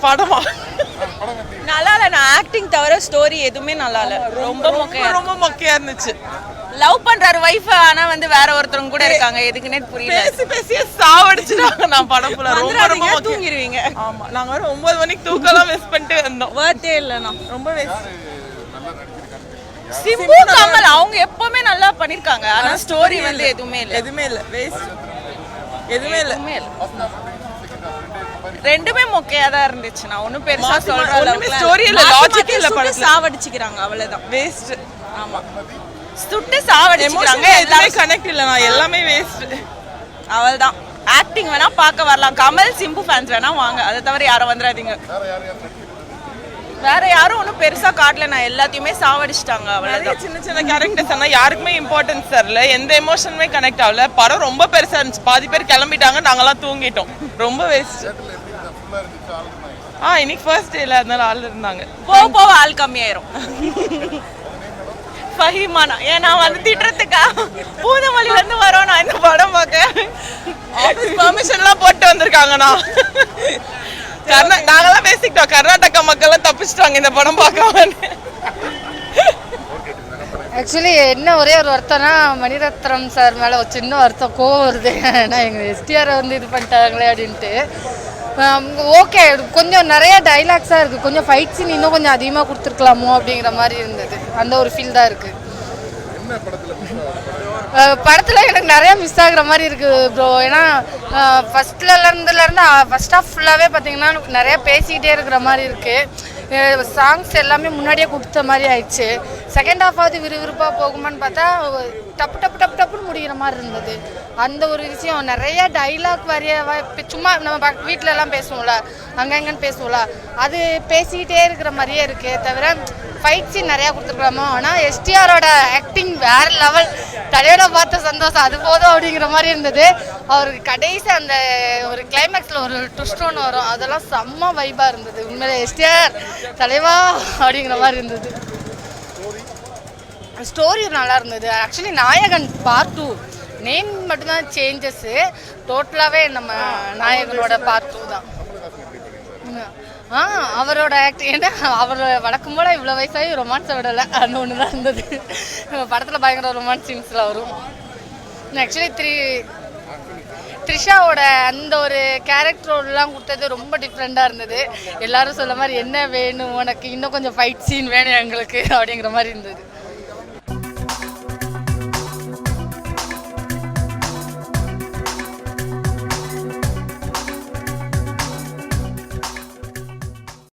படமா நல்லா இல்ல. நான் ஆக்டிங் தவிர ஸ்டோரி எதுவுமே நல்லா இல்ல. ரொம்ப மொக்கையா இருந்துச்சு. லவ் பண்றாரு வைஃப், ஆனா வந்து வேற ஒருத்தவங்க கூட இருக்காங்க. எதுக்குன்னே புரியல. பேசியே சாவடிச்சுட்டாங்க. நான் படம் ஃபுல்லா ரொம்ப தூங்கிடுவீங்க. ஆமா, நாங்க வர 9 மணிக்கு தூக்கலாம் மிஸ் பண்ணிட்டு வந்தோம். வர்த்தே இல்லனா ரொம்ப வேஸ்ட். சிம்பு கமல் அவங்க எப்பவுமே நல்லா பண்ணிருக்காங்க. ஆனா ஸ்டோரி வந்து எதுவுமே இல்ல. வேஸ்ட். எதுவுமே இல்ல. ரெண்டுமே மொக்கையா தான் இருந்துச்சு. நான் ஒண்ணும் பெருசா சொல்றேன். ஒண்ணுமே ஸ்டோரி இல்ல, லாஜிக் இல்ல. படத்துல சாவடிச்சுக்கிறாங்க, அவ்வளவுதான். வேஸ்ட். ஆமா, சுட்டு சாவடிச்சுக்கிறாங்க. எல்லாமே கனெக்ட் இல்ல. நான் எல்லாமே வேஸ்ட். அவ்வளவுதான். ஆக்டிங் வேணா பார்க்க வரலாம். கமல் சிம்பு ஃபேன்ஸ் வேணா வாங்க. அதை தவிர யாரும் வந்துடாதீங்க. வேற யாரும் ஒன்றும் பெருசா காட்டல. நான் எல்லாத்தையுமே சாவடிச்சிட்டாங்க. அவ்வளவுதான். சின்ன சின்ன கேரக்டர்ஸ் ஆனா யாருக்குமே இம்பார்ட்டன்ஸ் தரல. எந்த எமோஷனுமே கனெக்ட் ஆகல. படம் ரொம்ப பெருசா இருந்துச்சு. பாதி பேர் கிளம்பிட்டாங்க, நாங்கெல்லாம் தூங்கிட்டோம். ரொம்ப வேஸ்ட். இன்னைக்கு ஃபர்ஸ்ட் டேல அதனால ஆள் இருந்தாங்க. போக ஆள் கம்மியாயிரும். ஃபஹிமானா ஏன்னா வந்து திட்டுறதுக்கா பூதமல்லில இருந்து வரோம். நான் இந்த படம் பார்க்க ஆபீஸ் பெர்மிஷன்லாம் போட்டு வந்திருக்காங்கண்ணா. நாங்கெல்லாம் பேசிக்கிட்டோம். கர்நாடகா மக்கள்லாம் தப்பிச்சிட்டாங்க இந்த படம் பார்க்காம. ஆக்சுவலி என்ன ஒரே ஒரு வருத்தம்னா மணிரத்னம் சார் மேலே ஒரு சின்ன வருத்தம், கோவம் வருது. ஏன்னா எங்கள் எஸ்டிஆரை வந்து இது பண்ணிட்டாங்களே அப்படின்ட்டு. ஓகே, கொஞ்சம் நிறைய டைலாக்ஸாக இருக்குது. கொஞ்சம் ஃபைட் சீன் இன்னும் கொஞ்சம் அதிகமாக கொடுத்துருக்கலாமோ அப்படிங்கிற மாதிரி இருந்தது. அந்த ஒரு ஃபீல் தான் இருக்குது. படத்தில் எனக்கு நிறையா மிஸ் ஆகுற மாதிரி இருக்குது ப்ரோ. ஏன்னா ஃபஸ்ட்லேருந்து ஃபஸ்ட் ஹாஃப் ஃபுல்லாகவே பார்த்தீங்கன்னா நிறையா பேசிக்கிட்டே இருக்கிற மாதிரி இருக்குது. சாங்ஸ் எல்லாமே முன்னாடியே கொடுத்த மாதிரி ஆயிடுச்சு. செகண்ட் ஹாஃபாவது விறுவிறுப்பாக போகுமான்னு பார்த்தா டப்புன்னு முடிகிற மாதிரி இருந்தது. அந்த ஒரு விஷயம் நிறைய டைலாக் சும்மா நம்ம வீட்டிலலாம் பேசுவோம்ல, அங்கங்கன்னு பேசுவோம்ல, அது பேசிக்கிட்டே இருக்கிற மாதிரியே இருக்கே தவிர ஃபைட் சீன் நிறையா கொடுத்துருக்கலாமோ. ஆனால் எஸ்டிஆரோட ஆக்டிங் வேறு லெவல். தலையோட பார்த்த சந்தோஷம் அது போதும் அப்படிங்கிற மாதிரி இருந்தது. அவருக்கு கடைசி அந்த ஒரு கிளைமேக்ஸில் ஒரு ட்விஸ்ட் ஒன்று வரும், அதெல்லாம் செம்ம வைபாக இருந்தது. உண்மையிலே எஸ்டிஆர் தலைவா அப்படிங்கிற மாதிரி இருந்தது. ஸ்டோரி நல்லா இருந்தது. ஆக்சுவலி நாயகன் பார்ட் 2 நேம் மட்டும்தான் சேஞ்சஸ்ஸு. டோட்டலாகவே நம்ம நாயகனோட பார்ட் 2 தான். அவரோட ஆக்டிங் ஏன்னா அவர் வழக்கம் போல் இவ்வளோ வயசாகி ரொமான்ஸை விடலை, அந்த ஒன்று தான் இருந்தது. படத்தில் பயங்கர ரொமான்ஸ் சீன்ஸில் வரும். ஆக்சுவலி த்ரிஷாவோட அந்த ஒரு கேரக்டரோடலாம் கொடுத்தது ரொம்ப டிஃப்ரெண்ட்டாக இருந்தது. எல்லாரும் சொல்ல மாதிரி என்ன வேணும் உனக்கு, இன்னும் கொஞ்சம் ஃபைட் சீன் வேணும் எங்களுக்கு அப்படிங்கிற மாதிரி இருந்தது.